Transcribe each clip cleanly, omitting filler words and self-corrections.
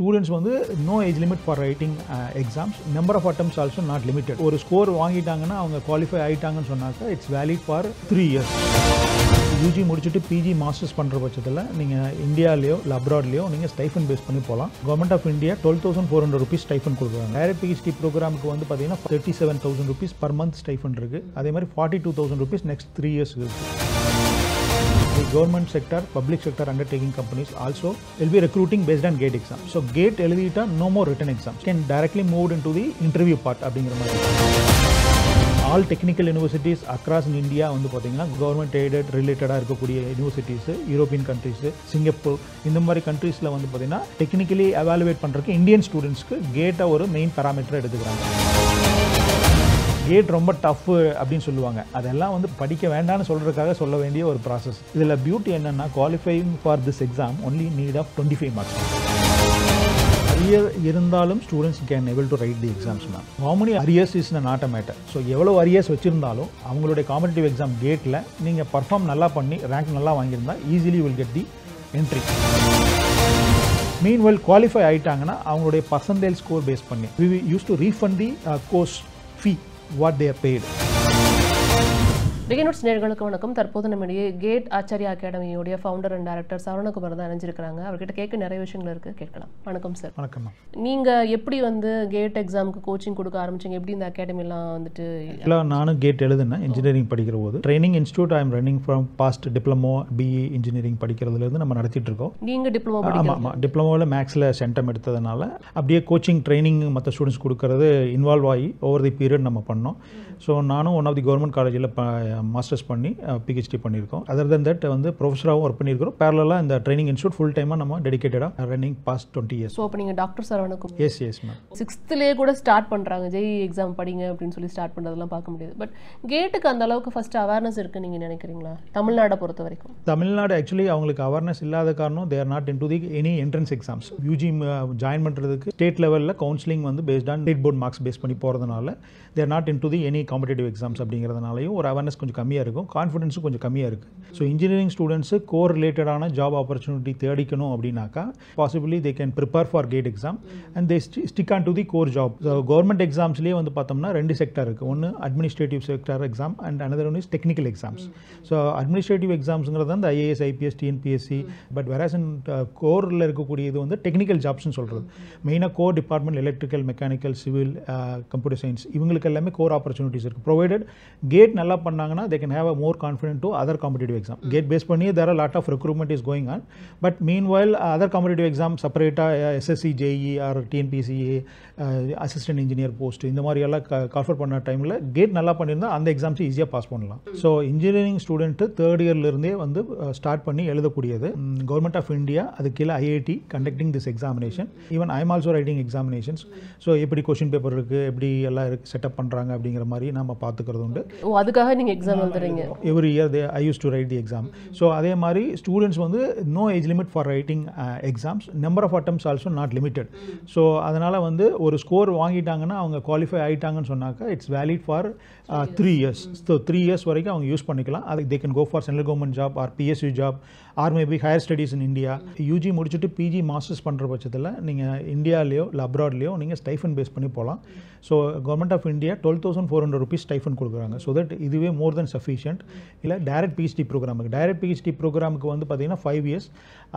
Students வந்து no age limit for writing exams. Number of attempts also not limited. ஒரு score வாங்கிட்டாங்கன்னா அவங்க qualify ஆகிட்டாங்கன்னு சொன்னாக்கா it's valid for 3 years. UG முடிச்சுட்டு பிஜி மாஸ்டர்ஸ் பண்ணுற பட்சத்தில் நீங்கள் இந்தியாவிலையோ இல்லை அப்ராட்லையோ நீங்கள் ஸ்டைஃபன் பேஸ் பண்ணி போகலாம். Government of India 12,400 rupees stipend கொடுக்குறாங்க. டைரக்ட் பிஹெச்டி ப்ரோக்ராமுக்கு வந்து பார்த்தீங்கன்னா 37,000 rupees per month ஸ்டைஃபன் இருக்குது. அதே மாதிரி 42,000 rupees next 3 years இருக்குது. The government sector, public sector undertaking companies also will be recruiting based on GATE exam. So GATE எழுதிட்டா no more written exams. Can directly move into the interview part அப்படிங்கிற மாதிரி. All technical universities across in India வந்து பார்த்தீங்கன்னா government aided ரிலேட்டடாக இருக்கக்கூடிய universities, European countries, Singapore இந்த மாதிரி கண்ட்ரீஸில் வந்து பார்த்தீங்கன்னா டெக்னிக்கலி எவாலுவேட் பண்ணுறதுக்கு இந்தியன் ஸ்டூடெண்ட்ஸ்க்கு கேட்டை ஒரு மெயின் பேராமீட்டர் எடுத்துக்கிறாங்க. கேட் ரொம்ப டஃப் அப்படின்னு சொல்லுவாங்க. அதெல்லாம் வந்து படிக்க வேண்டாம்னு சொல்கிறதுக்காக சொல்ல வேண்டிய ஒரு ப்ராசஸ். இதில் பியூட்டி என்னென்னா qualifying for this exam only need of 25 marks. Arrear இருந்தாலும் students can able to write the exams ma'am. How many arrears is not a matter. So எவ்வளோ அரியர்ஸ் வச்சுருந்தாலும் அவங்களுடைய காம்படிட்டிவ் எக்ஸாம் கேட்டில் நீங்கள் பர்ஃபார்ம் நல்லா பண்ணி ரேங்க் நல்லா வாங்கியிருந்தால் easily will get the entry. Meanwhile qualify ஆகிட்டாங்கன்னா அவங்களுடைய பர்சன்டேஜ் ஸ்கோர் பேஸ் பண்ணி we use to refund the course fee what they are paid. டிகினோட்ஸ் நேயர்களுக்கு வணக்கம். தற்போது நம்முடைய கேட் ஆச்சாரியா அகாடமியோடைய ஃபவுண்டர் அண்ட் டைரக்டர் சரவணகுமார் தான் இணைஞ்சிருக்கிறாங்க. அவர்கிட்ட கேட்க நிறைய விஷயங்கள் இருக்குது, கேட்கலாம். வணக்கம் சார். வணக்கம். நீங்கள் எப்படி வந்து கேட் எக்ஸாமுக்கு கோச்சிங் கொடுக்க ஆரம்பிச்சிங்க? எப்படி இந்த அகாடமிலாம் வந்துட்டு? இல்லை, நானும் கேட் எழுதுனேன் இன்ஜினியரிங் படிக்கிற போது. Training institute I am running from past diploma BE engineering படிக்கிறதுலேருந்து நம்ம நடத்திட்டு இருக்கோம். நீங்கள் டிப்ளமோ? ஆமாம், டிப்ளமோவில் மேக்ஸில் சென்டம் எடுத்ததுனால அப்படியே கோச்சிங் ட்ரைனிங் மற்ற ஸ்டூடெண்ட்ஸ் கொடுக்கறது இன்வால்வ் ஆகி ஓவர் தி பீரியட் நம்ம பண்ணோம். ஸோ நானும் ஒன் ஆஃப் தி கவர்மெண்ட் காலேஜில் மாஸ்டர்ஸ் பண்ணி பிஹெச்டி பண்ணியிருக்கோம். அதர் தென் தட் வந்து ப்ரொஃபஸராகவும் ஒர்க் பண்ணியிருக்கிறோம். பேரலாக இந்த ட்ரைனிங் இன்ஸ்டியூட் ஃபுல் டைமாக நம்ம டெடிகேட்டடாக ரன்னிங் பாஸ்ட் 20 years. ஸோ அப்போ நீங்கள் doctor Saravanakumar? Yes yes ma'am. 6th கூட ஸ்டார்ட் பண்ணுறாங்க, ஜெய் எக்ஸாம் படிங்க அப்படின்னு சொல்லி ஸ்டார்ட் பண்ணுறதெல்லாம் பார்க்க முடியாது. பட் கேட்டுக்கு அந்த அளவுக்கு ஃபஸ்ட்டு அவேர்னஸ் இருக்குன்னு நீங்கள் நினைக்கிறீங்களா தமிழ்நாடை பொறுத்த வரைக்கும்? தமிழ்நாடு ஆக்சுவலி அவங்களுக்கு அவேர்னஸ் இல்லாத காரணம் they're not in to the any entrance exams. UG join பண்ணுறதுக்கு ஸ்டேட் லெவலில் கவுன்சிலிங் வந்து based on state board marks base பண்ணி போகிறதுனால they're not in to the any competitive exams அப்படிங்கிறதுனாலையும் ஒரு அவேர்னஸ் கொஞ்சம் கம்மியாக இருக்கும், கான்ஃபிடன்ஸும் கொஞ்சம் கம்மியாக இருக்குது. ஸோ இன்ஜினியரிங் ஸ்டூடெண்ட்ஸு கோர் ரிலேட்டடான ஜாப் ஆப்பர்ச்சுனிட்டி தேடிக்கணும் அப்படின்னாக்கா possibly they can prepare for GATE exam and they stick on to the core job. So government எக்ஸாம்ஸ்லேயே வந்து பார்த்தோம்னா 2 செக்டர் இருக்குது. ஒன்று administrative sector exam and another one is technical exams. So administrative எக்ஸாம்ஸுங்கிறது வந்து IAS, IPS, TNPSC. But whereas in கோரில் இருக்கக்கூடிய இது வந்து டெக்னிக்கல் ஜாப்ஸ்னு சொல்கிறது. மெயினாக core department electrical, mechanical, civil, computer science இவங்களுக்கு எல்லாமே கோர் ஆப்பர்ச்சுனிட்டிஸ் இருக்குது. ப்ரொவைடட் கேட் நல்லா பண்ணாங்கன்னா they can have a more confident to other competitive exam. Gate based பண்ணி there are a lot of recruitment is going on, but meanwhile other competitive exam separate SSC, JEE or TNPSC assistant engineer post இந்த மாதிரி எல்லாம் call for பண்ண டைமில் gate நல்லா பண்ணியிருந்தால் அந்த exams ஈஸியாக பாஸ் பண்ணலாம். ஸோ இன்ஜினியரிங் ஸ்டூடெண்ட்டு 3rd yearலேருந்தே வந்து ஸ்டார்ட் பண்ணி எழுதக்கூடியது. கவர்மெண்ட் ஆஃப் இந்தியா அது கீழே IIT conducting this examination. Even I am also writing examinations. So எப்படி கொஷின் பேப்பர் இருக்குது, எப்படி எல்லாம் செட்டப் பண்ணுறாங்க அப்படிங்கிற மாதிரி நம்ம பார்த்துக்கிறது உண்டு. அதுக்காக நீங்கள் எக்ஸாம் எழுதுறீங்க? Every year I use to write the exam. So அதே மாதிரி ஸ்டூடெண்ட்ஸ் வந்து no age limit for writing exams. Number of attempts also not limited. So அதனால் வந்து ஒரு ஸ்கோர் வாங்கிட்டாங்கன்னா அவங்க குவாலிஃபை ஆகிட்டாங்கன்னு சொன்னாக்கா it's valid for 3 years. So 3 years வரைக்கும் அவங்க யூஸ் பண்ணிக்கலாம். அதுக்கு they can go for central government job or PSU job or maybe higher studies in India. UG முடிச்சுட்டு பிஜி மாஸ்டர்ஸ் பண்ணுற பட்சத்தில் நீங்கள் இந்தியாவிலையோ இல்லை அப்ராட்லையோ நீங்கள் ஸ்டைஃபன் பேஸ் பண்ணி போகலாம். So government of India 12,400 rupees stipend கொடுக்குறாங்க. ஸோ தட் இதுவே மோர் தென் சஃபிஷியன்ட். இல்லை டைரக்ட் பிஹெச்டி ப்ரோக்ராமுக்கு வந்து பார்த்தீங்கன்னா 5 years.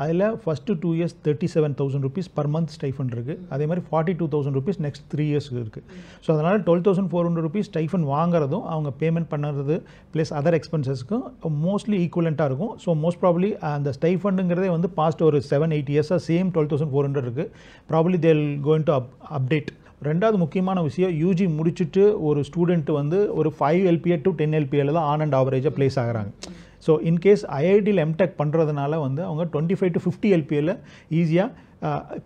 அதில் first 2 years 37,000 rupees per month stipend இருக்குது. அதே மாதிரி 42,000 rupees next 3 years இருக்குது. ஸோ அதனால் 12,400 rupees ஸ்டைஃபன் வாங்குறதும் அவங்க பேமெண்ட் பண்ணுறது ப்ளஸ் அதர் எக்ஸ்பென்சஸ்க்கும் மோஸ்ட்லி ஈக்குவலண்ட்டாக இருக்கும். ஸோ மோஸ்ட் ப்ராபப்ளி அந்த ஸ்டைஃபண்டுங்கிறதே வந்து பாஸ்ட் ஒரு 7-8 years சேம் 12,400 இருக்குது. ப்ராபப்ளி தேல் கோயிங் டு அப்டேட். ரெண்டாவது முக்கியமான விஷயம், யூஜி முடிச்சுட்டு ஒரு ஸ்டூடெண்ட் வந்து ஒரு 5 LPA to 10 LPAவில் தான் ஆன் அண்ட் ஆவரேஜாக ப்ளேஸ் ஆகிறாங்க. ஸோ இன்கேஸ் ஐஐடியில் எம்டெக் பண்ணுறதுனால வந்து அவங்க 25 to 50 LPAவில் ஈஸியாக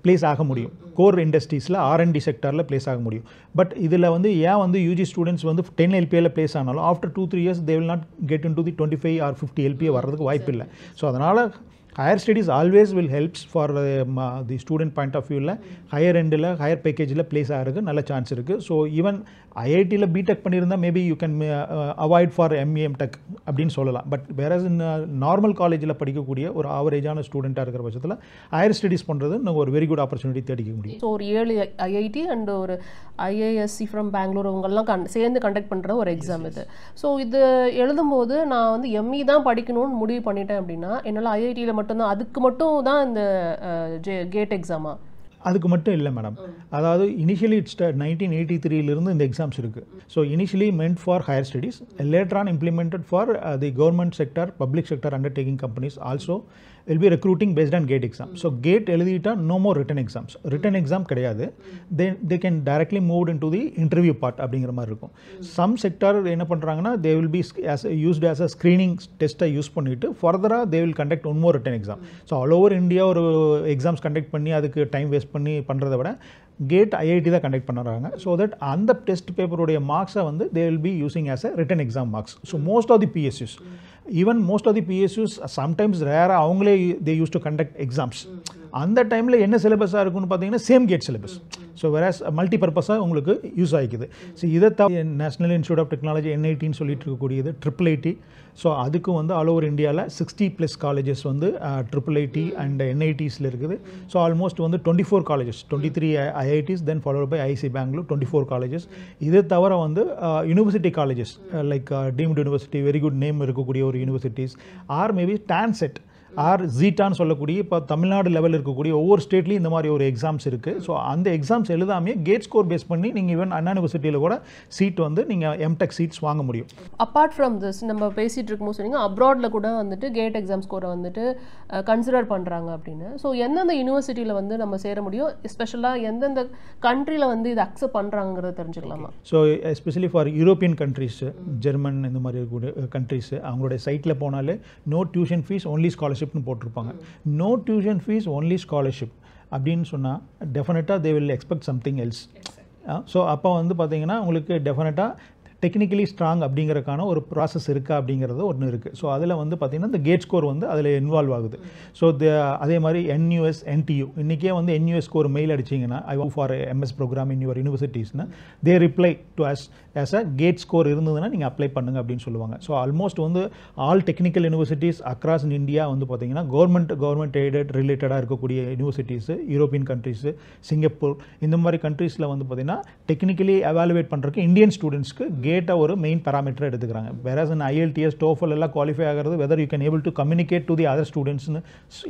ப்ளேஸ் ஆக முடியும். கோர் இண்டஸ்ட்ரீஸில் R&D செக்டரில் ப்ளேஸ் ஆக முடியும். பட் இதில் வந்து ஏன் வந்து யூஜி ஸ்டூடெண்ட்ஸ் வந்து 10 LPAவில் ப்ளேஸ் ஆனாலும் after 2-3 years they will not get in to the 25 or 50 LPA வர்றதுக்கு வாய்ப்பு இல்லை. ஸோ அதனால் higher studies always will helps for the student point of வியூவில் ஹையர் எண்டில் ஹையர் பேக்கேஜில் ப்ளேஸ் ஆகிறதுக்கு நல்ல சான்ஸ் இருக்குது. ஸோ ஈவன் ஐஐடியில் பிடெக் பண்ணியிருந்தால் maybe you can avoid for MAM tech அப்படின்னு சொல்லலாம். பட் வேறஸ் நார்மல் காலேஜில் படிக்கக்கூடிய ஒரு ஆவரேஜான ஸ்டூடெண்ட்டாக இருக்கிற பட்சத்தில் ஹையர் ஸ்டடீஸ் பண்ணுறது நம்ம ஒரு வெரி குட் ஆப்பர்ச்சுனிட்டி தேடிக்க முடியும். ஸோ ஒரு 7 ஐஐடி அண்ட் ஒரு ஐஏஎஸ்சி ஃப்ரம் பெங்களூர் அவங்கெல்லாம் சேர்ந்து கண்டக்ட் பண்ணுற ஒரு எக்ஸாம் இது. ஸோ இது எழுதும்போது நான் வந்து எம்இ தான் படிக்கணும்னு முடிவு பண்ணிட்டேன் அப்படின்னா என்னால் ஐஐடியில் மட்டும்தான் அதுக்கு மட்டும் தான் இந்த கேட் எக்ஸாமா? அதுக்கு மட்டும் இல்லை மேடம். அதாவது இனிஷியலி இட்ஸ் 1983 இந்த எக்ஸாம்ஸ் இருக்குது. So initially meant for higher studies, later on implemented for the government sector, public sector undertaking companies also will be recruiting based on gate exam. So gate எழுதிட்டா no more written exams. Written exam கிடையாது. They can directly move into the interview part அப்படிங்கிற மாதிரி இருக்கும். Some sector என்ன பண்ணுறாங்கன்னா they will be used as a screening test use பண்ணிட்டு ஃபர்தராக they will conduct one more written exam. So all over India ஒரு exams conduct பண்ணி அதுக்கு டைம் வேஸ்ட் பண்ணி பண்ணுறதை விட கேட் ஐஐடி தான் கண்டக்ட் பண்ணுறாங்க. ஸோ தட் அந்த டெஸ்ட் பேப்பருடைய மார்க்ஸை வந்து they will be using as a written exam marks. So most of the PSUs, even most of the PSUs sometimes ரேராக அவங்களே they use to conduct exams. அந்த டைமில் என்ன சிலபஸாக இருக்குன்னு பார்த்தீங்கன்னா same GATE syllabus. So whereas multi பர்பஸாக உங்களுக்கு use ஆகிக்குது. ஸோ இதை தவிர நேஷனல் இன்ஸ்டியூட் ஆஃப் டெக்னாலஜி NITன்னு சொல்லிட்டு இருக்கக்கூடியது IIIT. ஸோ அதுக்கு வந்து ஆல் ஓவர் இந்தியாவில் 60+ காலேஜஸ் வந்து IIIT அண்ட் NITஸில் இருக்குது. ஸோ ஆல்மோஸ்ட் வந்து 24 colleges, 23 IITs, then followed by IIC Bangalore 24 colleges. இதை தவிர வந்து university colleges like deemed university, very good name இருக்கக்கூடிய ஒரு universities, or maybe TANCET or ஜீட்டான்னு சொல்லக்கூடிய இப்போ தமிழ்நாடு லெவலில் இருக்கக்கூடிய ஒவ்வொரு ஸ்டேட்லேயும் இந்த மாதிரி ஒரு எக்ஸாம்ஸ் இருக்குது. ஸோ அந்த எக்ஸாம்ஸ் எழுதாமே கேட் ஸ்கோர் பேஸ் பண்ணி நீங்கள் ஈவன் அண்ணா யூனிவர்சிட்டியில் கூட சீட் வந்து நீங்கள் எம்டெக் சீட்ஸ் வாங்க முடியும். அப்பார்ட் ஃப்ரம் திஸ் நம்ம பேசிகிட்டு இருக்கும்போது சொன்னீங்க அப்ராடில் கூட வந்துட்டு கேட் எக்ஸாம் ஸ்கோரை வந்துட்டு கன்சிடர் பண்ணுறாங்க அப்படின்னு. ஸோ எந்தெந்த யூனிவர்சிட்டியில் வந்து நம்ம சேர முடியும், எஸ்பெஷலாக எந்தெந்த கண்ட்ரியில் வந்து இதை அக்செப்ட் பண்ணுறாங்கிறத தெரிஞ்சுக்கலாமா? So especially for European countries, German இந்த மாதிரி இருக்கக்கூடிய கண்ட்ரிஸு, அவங்களுடைய சைட்டில் போனாலே நோ டியூஷன் ஃபீஸ் ஒன்லி ஸ்காலர்ஷிப்னு போட்டிருப்பாங்க. No tuition fees only scholarship அப்படின்னு சொன்னால் டெஃபினட்டாக they will expect something else. So அப்போ வந்து பார்த்தீங்கன்னா உங்களுக்கு டெஃபினட்டாக டெக்னிக்கலி ஸ்ட்ராங் அப்படிங்கிறதுக்கான ஒரு ப்ராசஸ் இருக்கா அப்படிங்கிறது ஒன்று இருக்குது. ஸோ அதில் வந்து பார்த்திங்கன்னா இந்த கேட் ஸ்கோர் வந்து அதில் இன்வால்வ் ஆகுது. ஸோ அதே மாதிரி NUS NTU இன்றைக்கே வந்து NUS ஸ்கோர் மெயில் அடிச்சிங்கன்னா I want for MS program in your யூனிவர்சிட்டிஸ்னா they reply to us a GATE score இருந்ததுன்னா நீங்கள் அப்ளை பண்ணுங்க அப்படின்னு சொல்லுவாங்க. ஸோ ஆல்மோஸ்ட் வந்து all technical universities across in India வந்து பார்த்திங்கன்னா கவர்மெண்ட் எய்டட் ரிலேட்டடாக இருக்கக்கூடிய யூனிவர்சிட்டிஸு, யூரோப்பியன் கண்ட்ரிஸு, சிங்கப்பூர் இந்த மாதிரி கண்ட்ரீஸில் வந்து பார்த்திங்கன்னா டெக்னிக்கலி எவாலுவேட் பண்ணுறதுக்கு இந்தியன் ஸ்டூடெண்ட்ஸ்க்கு கேட்டை ஒரு மெயின் பேராமீட்டர் எடுத்துக்கிறாங்க. வேறஸ் இன் IELTS TOEFL எல்லாம் குவாலிஃபை ஆகிறது whether you can able to communicate to the other ஸ்டூடெண்ட்ஸ்னு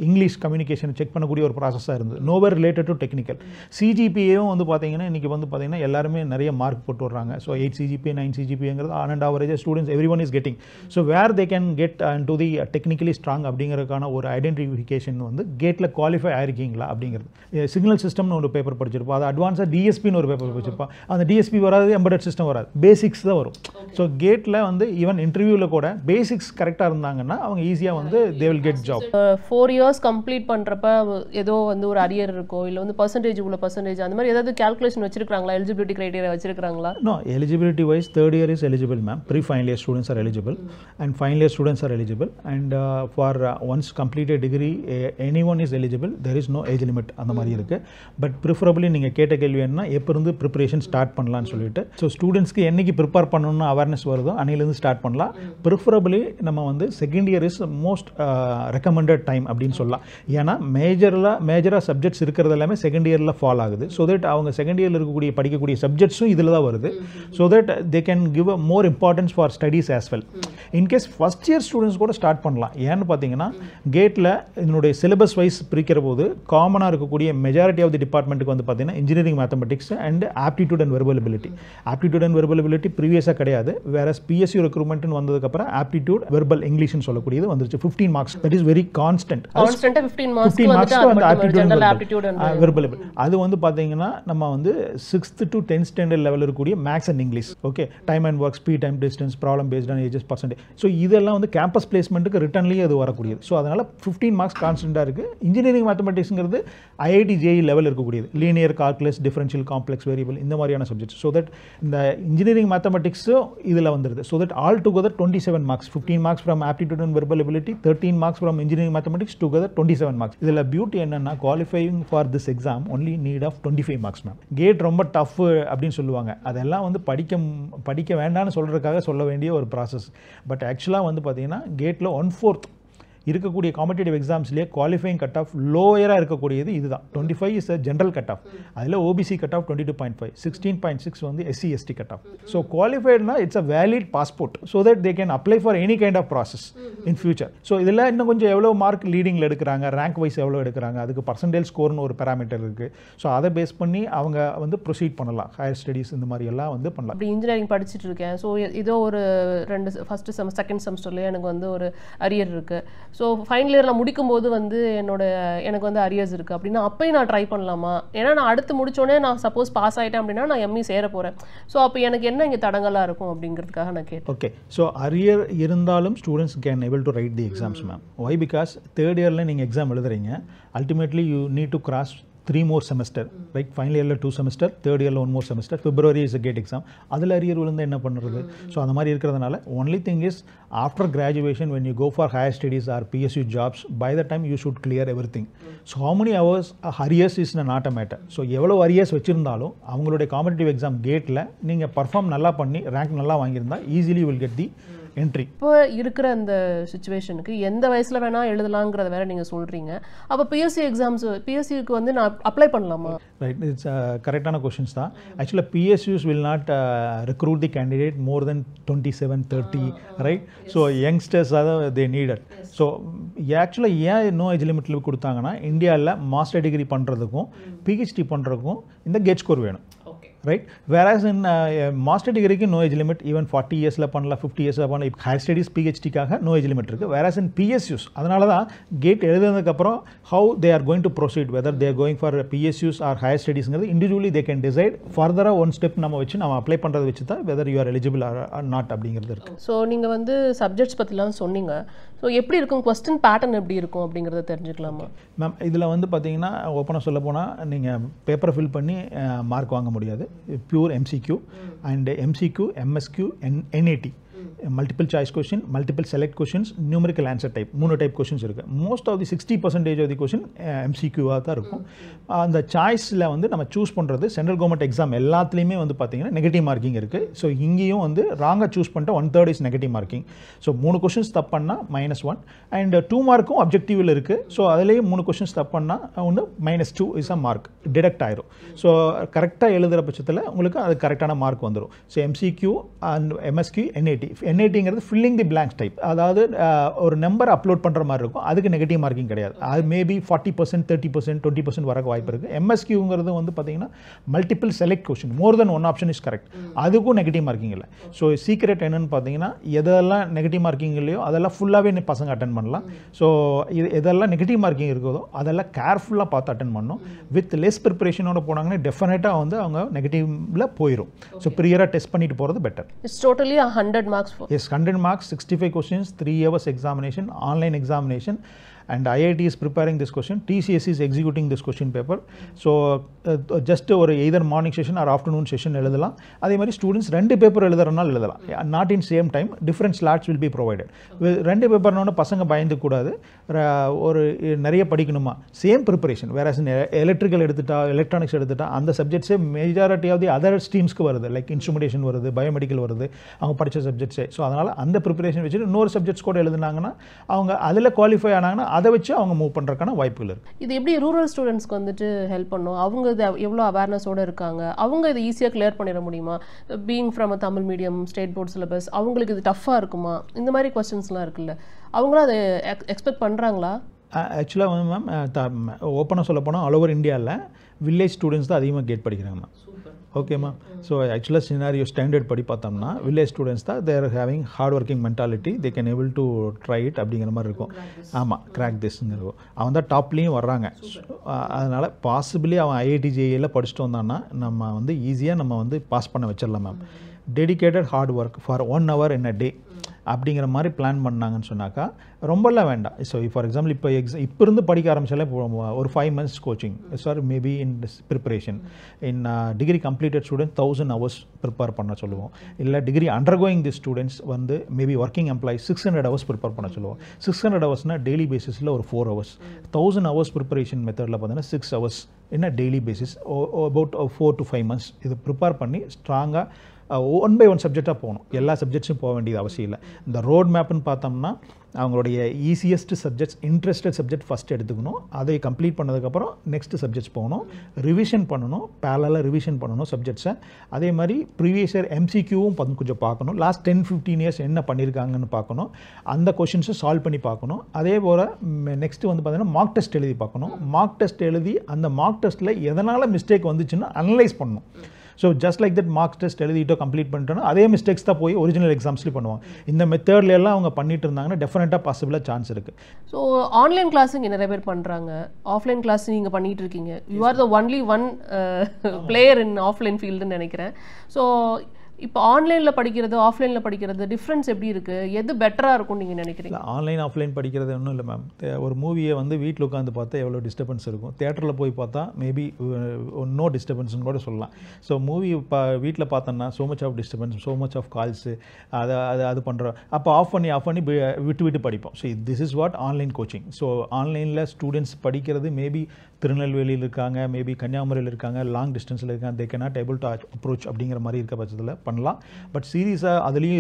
இங்கிலீஷ் கம்யூனிகேஷன் செக் பண்ணக்கூடிய ஒரு ப்ராசஸாக இருந்தது. Nowhere related to technical. CGPAவும் வந்து பார்த்தீங்கன்னா இன்றைக்கி வந்து பார்த்தீங்கன்னா எல்லாருமே நிறைய மார்க் போட்டு வர்றாங்க. ஸோ 8 CGPA 9 CGPAங்கிறது on and average students every one is getting. So where they can get to the technically strong அப்படிங்கிறதுக்கான ஒரு ஐடென்டிஃபிகேஷன் வந்து கேட்டில் குவாலிஃபை ஆயிருக்கீங்களா அப்படிங்கிறது. சிக்னல் சிஸ்டம்னு ஒரு பேப்பர் படிச்சிருப்போம், அது அட்வான்ஸாக DSPன்னு ஒரு பேப்பர் படிச்சிருப்போம். அந்த DSP வராது, எம்பெடட் சிஸ்டம் வராது, பேசிக்ஸ் தான் வரும். ஸோ கேட்டில் வந்து ஈவன் இன்டர்வியூவில் கூட பேசிக்ஸ் கரெக்டாக இருந்தாங்கன்னா அவங்க ஈஸியாக வந்து they will get job. 4 years complete பண்ணுறப்ப ஏதோ வந்து ஒரு அரியர் இருக்கோ இல்லை வந்து பர்சன்டேஜ் உள்ள பர்சன்டேஜ் அந்த மாதிரி ஏதாவது கேல்குலேஷன் வச்சிருக்காங்களா, எலிஜிபிலிட்டி கிரைட்டீரியா வச்சிருக்காங்களா? No, eligibility wise 3rd year is eligible ma'am. Pre-final year students are eligible and final year students are eligible and for once completed degree anyone is eligible. There is no age limit அந்த மாதிரி இருக்குது. But preferably நீங்கள் கேட்ட கேள்வி என்ன, எப்போ இருந்து preparation start பண்ணலான்னு சொல்லிட்டு. ஸோ ஸ்டூடெண்ட்ஸ்க்கு என்னைக்கு ப்ரிப்பேர் பண்ணணும்னு அவேர்னஸ் வருதோ அன்னையிலேருந்து ஸ்டார்ட் பண்ணலாம். ப்ரிஃபரபிளி நம்ம வந்து 2nd year is most recommended time அப்படின்னு சொல்லலாம். ஏன்னா மேஜராக சப்ஜெக்ட்ஸ் இருக்கிறது எல்லாமே 2nd yearல ஃபால் ஆகுது. ஸோ தட் அவங்க 2nd yearல இருக்கக்கூடிய படிக்கக்கூடிய சப்ஜெக்ட்ஸும் இதில் தான் வருது. So that they can give a more importance for studies as well. In case first year students கூட ஸ்டார்ட் பண்ணலாம். ஏன்னு பார்த்தீங்கன்னா கேட்டில் இதனுடைய சிலபஸ் வைஸ் பிரிக்கிற போது காமனாக இருக்கக்கூடிய மெஜாரிட்டி ஆஃப் தி டிபார்ட்மெண்ட்டுக்கு வந்து பார்த்தீங்கன்னா engineering mathematics and aptitude and verbal ability. Aptitude and verbal ability ப்ரீவியஸாக கிடையாது. வேற PSU ரெக்ரூட்மெண்ட்னு வந்ததுக்கப்புறம் ஆப்டிடியூட் வெர்பல் இங்கிலீஷ்னு சொல்லக்கூடியது வந்துருச்சு. 15 marks, that is very constant. 15 marks verbal ability அது வந்து பார்த்தீங்கன்னா நம்ம வந்து 6th to 10th ஸ்டாண்டர்ட் லெவலில் இருக்கக்கூடிய maths and English, okay, time and work, speed, time, distance, problem based on ages, percentage. So இதெல்லாம் வந்து கேம்பஸ் பிளேஸ்மெண்ட்டுக்கு ரிட்டர்ன்லேயே அது வரக்கூடியது. ஸோ அதனால் 15 மார்க்ஸ் கான்ஸ்டன்ட்டாக இருக்குது. இன்ஜினியரிங் மேத்தமெட்டிக்ஸ்ங்கிறது IIT JEE லெவல் இருக்கக்கூடியது. Linear, calculus, differential, complex, variable இந்த மாதிரியான சப்ஜெக்ட்ஸ். ஸோ தட் இந்த இன்ஜினியரிங் மேத்தமெட்டிக்ஸும் இதில் வந்துடுது. So that all together 27 marks, 15 marks from aptitude and verbal ability, 13 marks from engineering mathematics, together 27 marks. இதில் பியூட்டி என்னன்னா qualifying for this exam only need of 25 marks ma'am. GATE ரொம்ப tough அப்படின்னு சொல்லுவாங்க, அதெல்லாம் வந்து படிக்க வேண்டாம்னு சொல்கிறதுக்காக சொல்ல வேண்டிய ஒரு ப்ராசஸ். பட் ஆக்சுவலாக வந்து பார்த்தீங்கன்னா கேட்டில் 1/4 இருக்கக்கூடிய காம்படிட்டிவ் எக்ஸாம்ஸ்லேயே குவாலிஃபைங் கட் ஆஃப் லோயராக இருக்கக்கூடியது இதுதான். 25 is a general cut off, அதில் ஓபிசி கட் ஆஃப் 22.5, 16.6 வந்து SC ST cut off. So குவாலிஃபைட்னா it's a valid passport, so that they can apply for any kind of process in future. So இதில் இன்னும் கொஞ்சம் எவ்வளோ மார்க் லீடிங்கில் எடுக்கிறாங்க, rank wise எவ்வளோ எடுக்கிறாங்க, அதுக்கு பர்சன்டேஜ் ஸ்கோர்னு ஒரு பேராமீட்டர் இருக்குது. ஸோ அதை பேஸ் பண்ணி அவங்க வந்து ப்ரொசீட் பண்ணலாம், ஹையர் ஸ்டடீஸ் இந்த மாதிரி எல்லாம் வந்து பண்ணலாம். அப்படி இன்ஜினியரிங் படிச்சுட்டு இருக்கேன், ஸோ ஏதோ ஒரு ஃபஸ்ட்டு செகண்ட் செமஸ்டர்லேயே எனக்கு வந்து ஒரு அரியர் இருக்குது. ஸோ ஃபைனல் இயரில் முடிக்கும்போது வந்து எனக்கு வந்து அரியர்ஸ் இருக்குது அப்படின்னா அப்போயும் நான் ட்ரை பண்ணலாமா? ஏன்னா நான் அடுத்து முடிச்சோடனே நான் சப்போஸ் பாஸ் ஆகிட்டேன் அப்படின்னா நான் எம்இ சேர போகிறேன். ஸோ அப்போ எனக்கு என்ன இங்கே தடங்கலாக இருக்கும் அப்படிங்கிறதுக்காக நான் கேட்டேன். ஓகே, ஸோ அரியர் இருந்தாலும் students can able to write the exams ma'am. Why? Because third இயரில் நீங்கள் எக்ஸாம் எழுதுறீங்க, ultimately you need to cross 3 more semester, right? Final year 2 semester, third year 1 more semester, February is a gate exam. அதில் arrear விழுந்து என்ன பண்ணுறது? So அந்த மாதிரி இருக்கிறதுனால only thing is after graduation when you go for higher studies or PSU jobs, by the time you should clear everything. So how many hours arrears is not a matter. So எவ்வளோ arrears வச்சுருந்தாலும் அவங்களுடைய competitive exam கேட்டில் நீங்கள் perform நல்லா பண்ணி rank நல்லா வாங்கியிருந்தா easily will get the entry. இப்போ இருக்கிற அந்த சுச்சுவேஷனுக்கு எந்த வயசில் வேணால் எழுதலாங்கிறத வேற நீங்கள் சொல்கிறீங்க. அப்போ பிஎஸ்சிக்கு வந்து நான் அப்ளை பண்ணலாமா? ரைட், இட்ஸ் கரெக்டான கொஷின்ஸ் தான். ஆக்சுவலாக PSUs will not recruit the candidate more then 27-30, right? So youngsters அதாவது தே நீடட். ஸோ ஆக்சுவலாக ஏன் நோ ஏஜ் லிமிட்டில் கொடுத்தாங்கன்னா இந்தியாவில் மாஸ்டர் டிகிரி பண்ணுறதுக்கும் பிஹெச்டி பண்ணுறதுக்கும் இந்த கேட் ஸ்கோர் வேணும், ரைட்? வேராஸ் இன் மாஸ்டர் டிகிரிக்கு நோ ஏஜ் லிமிட், ஈவன் 40 இயர்ஸில் பண்ணலாம், 50 இயர்ஸில் பண்ணலாம். இப்போ ஹையர் ஸ்டடீஸ் பிஹெச்டிக்காக நோ ஏஜ் லிமிட் இருக்குது. வேராஸ் இன் பிஎஸ்யூஸ் அதனால தான் கேட் எழுதுனதுக்கப்புறம் how they are going to proceed, whether they are going for PSUs or higher ஸ்டடீஸ்ங்கிறது இண்டிவிஜுவலி தே கேன் டிசைட். ஃபர்தராக ஒன் ஸ்டெப் நம்ம அப்ளை பண்ணுறதை வச்சு தான் whether you are eligible or not அப்படிங்கிறது இருக்குது. ஸோ நீங்கள் வந்து சப்ஜெக்ட்ஸ் பற்றிலாம் சொன்னீங்க. ஸோ எப்படி இருக்கும், கொஸ்டின் பேட்டர்ன் எப்படி இருக்கும் அப்படிங்கிறத தெரிஞ்சுக்கலாமா மேம்? இதில் வந்து பார்த்தீங்கன்னா ஓப்பனாக சொல்ல போனால் நீங்கள் பேப்பரை ஃபில் பண்ணி மார்க் வாங்க முடியாது. Pure MCQ and MCQ, MSQ, NAT, multiple choice question, multiple select questions, numerical answer type, 3 type questions இருக்குது. Most of the 60% of the question எம்சிக்யூவாக தான் இருக்கும். அந்த சாய்ஸில் வந்து நம்ம சூஸ் பண்ணுறது சென்ட்ரல் கவர்மெண்ட் எக்ஸாம் எல்லாத்துலேயுமே வந்து பார்த்தீங்கன்னா நெகட்டிவ் மார்க்கிங் இருக்குது. ஸோ இங்கேயும் வந்து ராங்காக சூஸ் பண்ணிட்டு 1/3 is negative marking. So 3 questions தப்பு பண்ணால் -1 அண்ட் 2 மார்க்கும் அப்ஜெக்டிவில் இருக்குது. ஸோ அதுலேயே 3 கொஷின்ஸ் தப்பு பண்ணால் ஒன்று -2 இஸ் அ மார்க் டிடெக்ட் ஆயிரும். ஸோ கரெக்டாக எழுதுகிற பட்சத்தில் உங்களுக்கு அது கரெக்டான மார்க் வந்துடும். ஸோ எம்சிக்யூ அண்ட் எம்எஸ்க்யூ, NATங்கிறது ஃபில்லிங் தி பிளாங்க்ஸ் டைப், அதாவது ஒரு நம்பர் அப்லோட் பண்ணுற மாதிரி இருக்கும். அதுக்கு நெகட்டிவ் மார்க்கிங் கிடையாது. அது மேபி 40%, 30%, 20% வரக்கு வாய்ப்பு இருக்குது. எம்எஸ்க்யூங்கிறது வந்து பார்த்தீங்கன்னா multiple select question, more then one option is correct, அதுக்கும் நெகட்டிவ் மார்க்கிங் இல்லை. ஸோ சீக்ரெட் என்னன்னு பார்த்தீங்கன்னா எதெல்லாம் நெகட்டிவ் மார்க்கிங் இல்லையோ அதெல்லாம் ஃபுல்லாகவே பசங்க அட்டன் பண்ணலாம். ஸோ எதெல்லாம் நெகட்டிவ் மார்க்கிங் இருக்குதோ அதெல்லாம் கேர்ஃபுல்லாக பார்த்து அட்டன் பண்ணணும். வித் லெஸ் ப்ரிப்பரேஷனோட போனாங்கன்னா டெஃபினட்டாக வந்து அவங்க நெகட்டிவில் போயிடும். ஸோ ப்ரியராக டெஸ்ட் பண்ணிட்டு போகிறது better. It's totally 100 marks. Yes, 100 marks, 65 questions, 3 hours examination, online examination, and IIT is preparing this question. TCS is executing this question paper. So just ஒரு either morning session or afternoon session எழுதலாம். அதே மாதிரி students 2 paper எழுதுறதுனால எழுதலாம். Not in same time, different slots will be provided. 2 பேப்பர்னோட பசங்க பயந்து கூடாது, ஒரு நிறைய படிக்கணுமா, சேம் ப்ரிப்பரேஷன். வேற எலக்ட்ரிக்கல் எடுத்துட்டா, எலக்ட்ரானிக்ஸ் எடுத்துட்டா அந்த சப்ஜெக்ட்ஸே மெஜாரிட்டி ஆஃப் தி அதர் ஸ்ட்ரீம்ஸ்க்கு வருது, லைக் இன்ஸ்ட்ருமெண்டேஷன் வருது, பயோமெடிக்கல் வருது, அவங்க படித்த சப்ஜெக்ட்ஸே. ஸோ அதனால் அந்த ப்ரிப்பரேஷன் வச்சுட்டு இன்னொரு சப்ஜெக்ட்ஸ் கூட எழுதுனாங்கன்னா அவங்க அதில் குவாலிஃபை ஆனாங்கன்னா அதை வச்சு அவங்க மூவ் பண்ணுறதுக்கான வாய்ப்புகள் இருக்குது. இது எப்படி ரூரல் ஸ்டூடெண்ட்ஸ்க்கு வந்துட்டு ஹெல்ப் பண்ணும்? அவங்க இது எவ்வளோ அவேர்னஸோடு இருக்காங்க, அவங்க இது ஈஸியாக கிளியர் பண்ணிட முடியுமா? Being from a Tamil medium, state board syllabus, அவங்களுக்கு இது டஃப்பாக இருக்குமா? இந்த மாதிரி கொஸ்டின்ஸ்லாம் இருக்குல்ல, அவங்களும் அதை எக்ஸ்பெக்ட் பண்ணுறாங்களா? ஆக்சுவலாக வந்து மேம் ஓப்பனாக சொல்ல போனால் ஆல் ஓவர் இந்தியாவில் வில்லேஜ் ஸ்டூடெண்ட்ஸ் தான் அதிகமாக கேட் படிக்கிறாங்க மேம். Okay ma'am. ஸோ ஆக்சுவலாக சினாரியோ ஸ்டாண்டர்ட் படி பார்த்தோம்னா வில்லேஜ் ஸ்டூடெண்ட்ஸ் தான் there having hard working mentality, they can able to try it அப்படிங்கிற மாதிரி இருக்கும். ஆமாம், கிராக் திஸ்ங்கிறோம். அவன் தான் டாப்லேயும் வர்றாங்க. அதனால் பாசிபிளி அவன் IIT JEE படிச்சுட்டு வந்தான்னா நம்ம வந்து ஈஸியாக நம்ம வந்து பாஸ் பண்ண வச்சிடலாம் ma'am. Dedicated hard work for 1 hour in a day. அப்படிங்கிற மாதிரி பிளான் பண்ணாங்கன்னு சொன்னாக்கா ரொம்பலாம் வேண்டாம். ஸோ ஃபார் எக்ஸாம்பிள் இப்போ இருந்து படிக்க ஆரம்பிச்சாலே ஒரு 5 months coaching sir maybe in preparation in degree completed student 1000 hours prepare பண்ண சொல்லுவோம். இல்லை டிகிரி அண்டர்கோயிங் தி ஸ்டூடெண்ட்ஸ் வந்து maybe working employees 600 hours prepare பண்ண சொல்லுவோம். 600 hoursனா டெய்லி பேசிஸில் ஒரு 4 hours. 1000 hours ப்ரிப்பரேஷன் மெத்தடில் பார்த்தீங்கன்னா 6 hours என்ன daily basis about 4 to 5 months இது ப்ரிப்பேர் பண்ணி ஸ்ட்ராங்காக 1 by 1 சப்ஜெக்டாக போகணும். எல்லா சப்ஜெக்ட்ஸும் போக வேண்டியது அவசியம் இல்லை. இந்த ரோட் மேப்னு பார்த்தோம்னா அவங்களுடைய easiest subjects interested subject first எடுத்துக்கணும். அதை கம்ப்ளீட் பண்ணதுக்கப்புறம் நெக்ஸ்ட் சப்ஜெக்ட்ஸ் போகணும், ரிவிஷன் பண்ணணும், பேரலாக ரிவிஷன் பண்ணணும் சப்ஜெக்ட்ஸை. அதே மாதிரி ப்ரீவியஸ் இயர் எம்சிக்யூவும் கொஞ்சம் பார்க்கணும். லாஸ்ட் 10-15 years என்ன பண்ணியிருக்காங்கன்னு பார்க்கணும். அந்த கொஷின்ஸை சால்வ் பண்ணி பார்க்கணும். அதே போல் நெக்ஸ்ட்டு வந்து பார்த்தீங்கன்னா மார்க் டெஸ்ட் எழுதி பார்க்கணும். மார்க் டெஸ்ட் எழுதி அந்த மார்க் டெஸ்ட்டில் எதனால் மிஸ்டேக் வந்துச்சுன்னு அனலைஸ் பண்ணணும். So just like that marks test எழுதிட்டோ கம்ப்ளீட் பண்ணிட்டோன்னா அதே மிஸ்டேக்ஸ் தான் போய் ஒரிஜினல் எக்ஸாம்ஸ்லேயும் பண்ணுவாங்க. இந்த மெத்தட்ல எல்லாம் அவங்க பண்ணிட்டு இருந்தாங்கன்னா டெஃபினட்டாக பாசிபிளாக சான்ஸ் இருக்குது. ஸோ ஆன்லைன் கிளாஸ் இங்கே நிறைய பேர் பண்ணுறாங்க, ஆஃப்லைன் கிளாஸ் நீங்கள் பண்ணிட்டு இருக்கீங்க. You are the only one player in offline ஃபீல்டுன்னு நினைக்கிறேன். ஸோ இப்போ ஆன்லைனில் படிக்கிறது ஆஃப்லைனில் படிக்கிறது டிஃப்ரென்ஸ் எப்படி இருக்குது, எது பெட்டராக இருக்கும்னு நீங்கள் நினைக்கிறீங்க? ஆன்லைன் ஆஃப்லைன் படிக்கிறது ஒன்றும் இல்லை மேம். ஒரு மூவியை வந்து வீட்டில் உட்காந்து பார்த்தா எவ்வளோ டிஸ்டர்பன்ஸ் இருக்கும், தேட்டரில் போய் பார்த்தா மேபி நோ டிஸ்டர்பன்ஸ்னு கூட சொல்லலாம். ஸோ மூவி வீட்டில் பார்த்தோன்னா so much of disturbance, so much of calls, அது பண்ணுறோம். அப்போ ஆஃப் பண்ணி விட்டு படிப்போம். So this is what online coaching. So ஆன்லைனில் ஸ்டூடெண்ட்ஸ் படிக்கிறது மேபி திருநெல்வேலியில் இருக்காங்க, மேபி கன்னியாகுமரியில் இருக்காங்க, லாங் டிஸ்டன்ஸில் இருக்காங்க, they cannot able to approach அப்படிங்கிற மாதிரி இருக்க பட்சத்தில் பண்ணலாம். பட் சீரியஸாக அதுலேயும்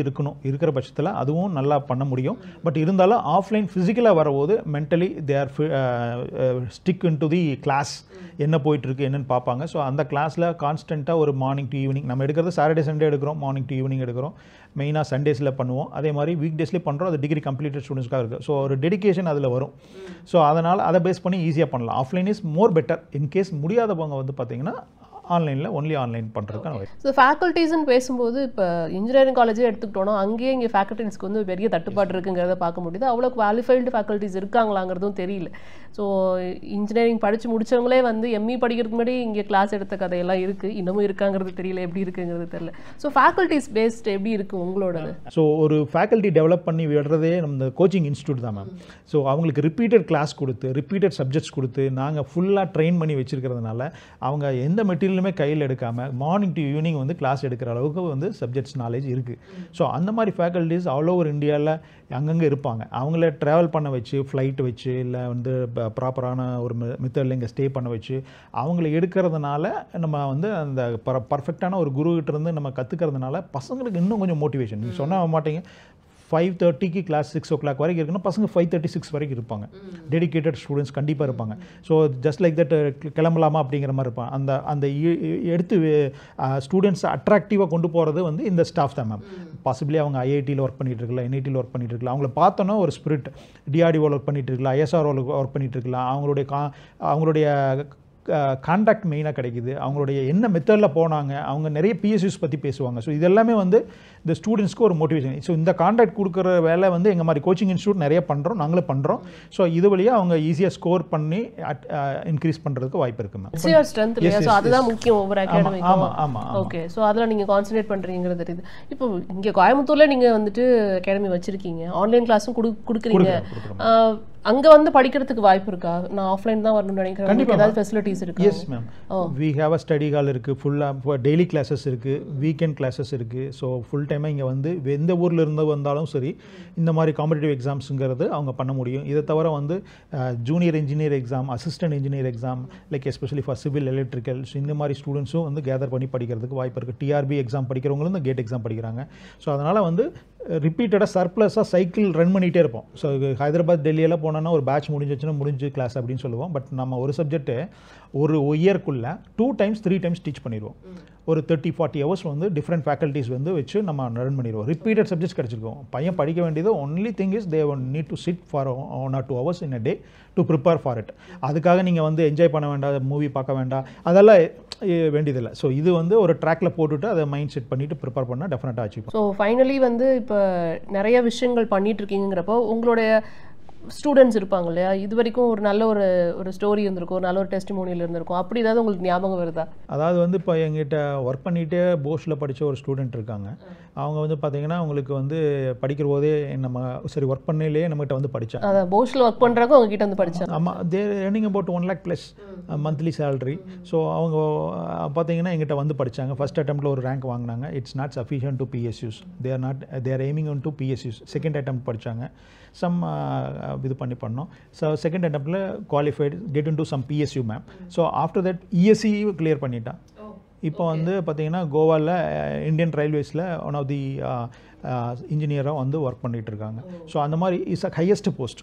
இருக்கிற பட்சத்தில் அதுவும் நல்லா பண்ண முடியும். பட் இருந்தாலும் ஆஃப்லைன் ஃபிசிக்கலாக வரபோது mentally they are stick in to the class, என்ன போயிட்டுருக்கு என்னென்னு பார்ப்பாங்க. ஸோ அந்த கிளாஸில் கான்ஸ்டண்ட்டாக ஒரு மார்னிங் டு ஈவினிங், நம்ம எடுக்கிறது சாட்டர்டே சண்டே எடுக்கிறோம், மார்னிங் டு ஈவினிங் எடுக்கிறோம், மெயினாக சண்டேஸில் பண்ணுவோம். அதே மாதிரி வீக் டேஸ்லேயே பண்ணுறோம். அது டிகிரி கம்ப்ளீட்டட் ஸ்டூடெண்ட்ஸ்க்காக இருக்குது. ஸோ ஒரு டெடிகேஷன் அதில் வரும். ஸோ அதனால் அதை பேஸ் பண்ணி ஈஸியாக பண்ணலாம். Offline is more better. In case முடியாதவங்க வந்து பார்த்தீங்கன்னா ஆன்லைனில் ஒன்லி ஆன்லைன் பண்ணுறதுக்கான. ஸோ ஃபேக்கல்ட்டிஸ்ன்னு பேசும்போது இப்போ இன்ஜினியரிங் காலேஜே எடுத்துக்கிட்டோன்னா அங்கேயே இங்கே ஃபேக்கல்ட்டிஸ்க்கு வந்து பெரிய தட்டுப்பாடு இருக்குங்கிறத பார்க்க முடியுது. அவ்வளோ குவாலிஃபைடு ஃபேக்கல்ட்டிஸ் இருக்காங்களாங்கிறதும் தெரியல. ஸோ இன்ஜினியரிங் படித்து முடித்தவங்களே வந்து எம்இ படிக்கிறதுக்கு முன்னாடி இங்கே கிளாஸ் எடுத்த கதையெல்லாம் இருக்குது, இன்னமும் இருக்காங்கிறது தெரியல, எப்படி இருக்குங்கிறது தெரியல. ஸோ ஃபேக்கல்ட்டிஸ் பேஸ்ட் எப்படி இருக்குது உங்களோடது? ஸோ ஒரு ஃபேக்கல்ட்டி டெவலப் பண்ணி விடுறதே நம்ம கோச்சிங் இன்ஸ்டியூட் தான் மேம். ஸோ அவங்களுக்கு ரிப்பீட்டட் கிளாஸ் கொடுத்து ரிப்பீட்டட் சப்ஜெக்ட்ஸ் கொடுத்து நாங்கள் ஃபுல்லாக ட்ரெயின் பண்ணி வச்சுருக்கிறதுனால அவங்க எந்த மெட்டீரியலுமே கையில் எடுக்காமல் மார்னிங் டு ஈவினிங் வந்து கிளாஸ் எடுக்கிற அளவுக்கு வந்து சப்ஜெக்ட்ஸ் நாலேஜ் இருக்குது. ஸோ அந்த மாதிரி ஃபேக்கல்ட்டிஸ் ஆல் ஓவர் இந்தியாவில் அங்கங்கே இருப்பாங்க. அவங்கள ட்ராவல் பண்ண வச்சு, ஃப்ளைட் வச்சு, இல்லை வந்து ப்ராப்பரான ஒரு மெத்தடில் இங்கே ஸ்டே பண்ண வச்சு அவங்கள எடுக்கிறதுனால நம்ம வந்து அந்த பர்ஃபெக்டான ஒரு குருக்கிட்ட இருந்து நம்ம கற்றுக்கிறதுனால பசங்களுக்கு இன்னும் கொஞ்சம் மோட்டிவேஷன். நீங்கள் சொன்ன மாட்டீங்க 5:30க்கு கிளாஸ் 6 o'clock வரைக்கும் இருக்குன்னா பசங்க 5:36 வரைக்கும் இருப்பாங்க. டெடிகேட்டட் ஸ்டூடெண்ட்ஸ் கண்டிப்பாக இருப்பாங்க. ஸோ ஜஸ்ட் லைக் தட் கிளம்பலாமா அப்படிங்கிற மாதிரி இருப்பாங்க. அந்த எடுத்து ஸ்டூடெண்ட்ஸ் அட்ராக்டிவாக கொண்டு போகிறது வந்து இந்த ஸ்டாஃப் தான் மேம். பாசிபிளி அவங்க ஐஐடியில் ஒர்க் பண்ணிட்டு இருக்கலாம், என்ஐடியில் ஒர்க் பண்ணிட்டு இருக்கலாம். அவங்கள பார்த்தோன்னா ஒரு ஸ்பிரிட், டிஆர்டிஓவில் ஒர்க் பண்ணிட்டு இருக்கலாம், ஐஎஸ்ஆர்ஓவில் ஒர்க் பண்ணிட்டு இருக்கலாம். அவங்களுடைய கான்டாக்ட் மெயினாக கிடைக்குது. அவங்களுடைய என்ன மெத்தடில் போனாங்க, அவங்க நிறைய பிஎஸ்யூஸ் பற்றி பேசுவாங்க. ஸோ இதெல்லாமே வந்து இந்த ஸ்டூடெண்ட்ஸ்க்கு ஒரு மோட்டிவேஷன். ஸோ இந்த கான்டாக்ட் கொடுக்குற வேலை வந்து எங்கள் மாதிரி கோச்சிங் இன்ஸ்டியூட் நிறைய பண்ணுறோம், நாங்களும் பண்ணுறோம். ஸோ இது வழியாக அவங்க ஈஸியாக ஸ்கோர் பண்ணி இன்க்ரீஸ் பண்ணுறதுக்கு வாய்ப்பு இருக்குது மேம். அதுதான் முக்கியம் ஒவ்வொரு அகாடமி. ஆமாம் ஆமாம். ஓகே, ஸோ அதில் நீங்கள் கான்சன்ட்ரேட் பண்ணுறீங்கிறது தெரியுது. இப்போ இங்கே கோயம்புத்தூரில் நீங்கள் வந்துட்டு அகாடமி வச்சுருக்கீங்க, ஆன்லைன் கிளாஸும் கொடுக்குறீங்க. அங்கே வந்து படிக்கிறதுக்கு வாய்ப்பு இருக்கா? நான் ஆஃப்லைன் தான் வரணும்னு நினைக்கிறேன். கண்டிப்பாக ஏதாவது ஃபெசிலிட்டிஸ் இருக்கு? Yes ma'am. We have a study hall இருக்குது, ஃபுல்லாக டெய்லி கிளாஸஸ் இருக்குது, வீக்கெண்ட் கிளாஸஸ் இருக்குது. ஸோ ஃபுல் டைமாக இங்கே வந்து எந்த ஊரில் இருந்து வந்தாலும் சரி இந்த மாதிரி காம்படிட்டிவ் எக்ஸாம்ஸுங்கிறது அவங்க பண்ண முடியும். இதை தவிர வந்து junior engineer exam, assistant engineer exam, like especially for civil electricals, இந்த மாதிரி ஸ்டூடெண்ட்ஸும் வந்து கேதர் பண்ணி படிக்கிறதுக்கு வாய்ப்பு இருக்குது. டிஆர்பி எக்ஸாம் படிக்கிறவங்களும் இந்த கேட் எக்ஸாம் படிக்கிறாங்க. ஸோ அதனால் வந்து ரிப்பீட்டடாக சர்ப்ளஸாக சைக்கிள் ரன் பண்ணிகிட்டே இருப்போம். ஸோ ஹைதராபாத் டெல்லியெல்லாம் போனோன்னா ஒரு பேட்ச் முடிஞ்சிச்சுன்னா முடிஞ்சு கிளாஸ் அப்படின்னு சொல்லுவோம். பட் நம்ம ஒரு சப்ஜெக்ட்டு ஒரு இயர்க்குள்ளே 2 times 3 times டீச் பண்ணிடுவோம். ஒரு 30-40 hours வந்து டிஃப்ரெண்ட் ஃபேக்கல்ட்டிஸ் வந்து வச்சு நம்ம ரன் பண்ணிடுவோம். ரிப்பீட்டட் சப்ஜெக்ட்ஸ் கிடச்சிருக்கோம். பையன் படிக்க வேண்டியது only thing is they need to sit for 1 or 2 hours in a day to prepare for it. அதுக்காக நீங்கள் வந்து என்ஜாய் பண்ண வேண்டாம், மூவி பார்க்க வேண்டாம், அதெல்லாம் வேண்டியதில்லை. ஸோ இது வந்து ஒரு ட்ராக்கில் போட்டுவிட்டு அதை மைண்ட் செட் பண்ணிவிட்டு ப்ரிப்பேர் பண்ணால் டெஃபினட்டாக அச்சீவ். ஸோ ஃபைனலி வந்து இப்போ நிறைய விஷயங்கள் பண்ணிட்டு இருக்கீங்கிறப்போ உங்களுடைய ஸ்டூடெண்ட்ஸ் இருப்பாங்க இல்லையா, இது வரைக்கும் ஒரு நல்ல ஒரு ஸ்டோரி இருந்திருக்கும், ஒரு நல்ல ஒரு டெஸ்டிமோனியல் இருந்திருக்கும், அப்படி ஏதாவது உங்களுக்கு ஞாபகம் வருதா? அதாவது வந்து இப்போ எங்கிட்ட ஒர்க் பண்ணிகிட்டே போஸ்டில் படித்த ஒரு ஸ்டூடெண்ட் இருக்காங்க. அவங்க வந்து பார்த்தீங்கன்னா உங்களுக்கு வந்து படிக்கிற போதே நம்ம சரி ஒர்க் பண்ணையிலேயே நம்மகிட்ட வந்து படித்தாங்க. அதான் போஸ்டில் ஒர்க் பண்ணுறாங்க உங்ககிட்ட வந்து படித்தாங்க. ஆமாம், there earning about 1 lakh plus monthly salary. So அவங்க பார்த்தீங்கன்னா எங்கிட்ட வந்து படித்தாங்க. ஃபஸ்ட் அட்டெம்ப்டில் ஒரு ரேங்க் வாங்கினாங்க. It's not sufficient to PSUs. There aiming on to PSUs. Second attempt படித்தாங்க. சம் இது பண்ணோம். ஸோ செகண்ட் அட்டெம்ப்டில் qualified, get in to some PSU ma'am. So after that ESE clear பண்ணிட்டான். இப்போ வந்து பார்த்தீங்கன்னா கோவாவில் இந்தியன் ரயில்வேஸில் ஒன் ஆஃப் தி இன்ஜினியராக வந்து ஒர்க் பண்ணிகிட்டு இருக்காங்க. ஸோ அந்த மாதிரி is a highest post.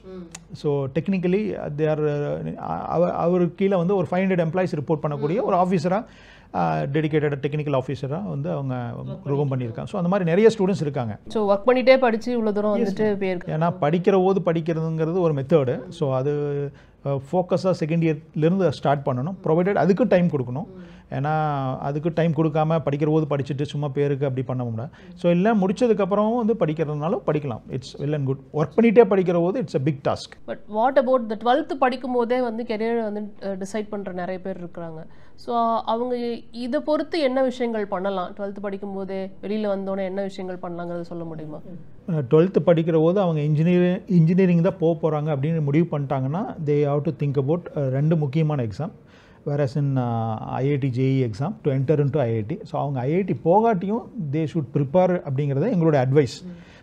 So technically there அவர் கீழே வந்து ஒரு 500 எம்ப்ளாயிஸ் ரிப்போர்ட் பண்ணக்கூடிய ஒரு ஆஃபீஸராக, டெடிகேட்டட் டெக்னிக்கல் ஆஃபீஸராக வந்து அவங்க ரிகம் பண்ணியிருக்காங்க. ஸோ அந்த மாதிரி நிறைய ஸ்டூடெண்ட்ஸ் இருக்காங்க. ஸோ ஒர்க் பண்ணிகிட்டே படித்து இவ்வளோ தூரம் வந்துட்டு போயிருக்கு. ஏன்னா படிக்கிற போது படிக்கிறதுங்கிறது ஒரு மெத்தடு. ஸோ அது ஃபோக்கஸாக செகண்ட் இயர்லேருந்து ஸ்டார்ட் பண்ணணும். ப்ரொவைடட் அதுக்கு டைம் கொடுக்கணும். ஏன்னா அதுக்கு டைம் கொடுக்காம படிக்கிற போது படிச்சுட்டு சும்மா பேருக்கு அப்படி பண்ண முடியாது. ஸோ இல்லை முடிச்சதுக்கப்புறமும் வந்து படிக்கிறதுனாலும் படிக்கலாம். It's well and good. Work பண்ணிகிட்டே படிக்கிற போது it's a big task. But what about the 12th படிக்கும் போதே வந்து கெரியர் வந்து டிசைட் பண்ணுற நிறைய பேர் இருக்கிறாங்க. ஸோ அவங்க இதை பொறுத்து என்ன விஷயங்கள் பண்ணலாம்? 12th படிக்கும் போதே வெளியில் வந்தோன்னே என்ன விஷயங்கள் பண்ணலாங்கிறத சொல்ல முடியுமா? 12th படிக்கிற போது அவங்க இன்ஜினியரிங் தான் போக போகிறாங்க அப்படின்னு முடிவு பண்ணிட்டாங்கன்னா they have to think about 2 முக்கியமான exam. whereas in IIT JEE exam to enter into IIT. So அவங்க IIT போகாட்டியும் தே ஷுட் ப்ரிப்பேர் அப்படிங்கிறது எங்களோட அட்வைஸ்.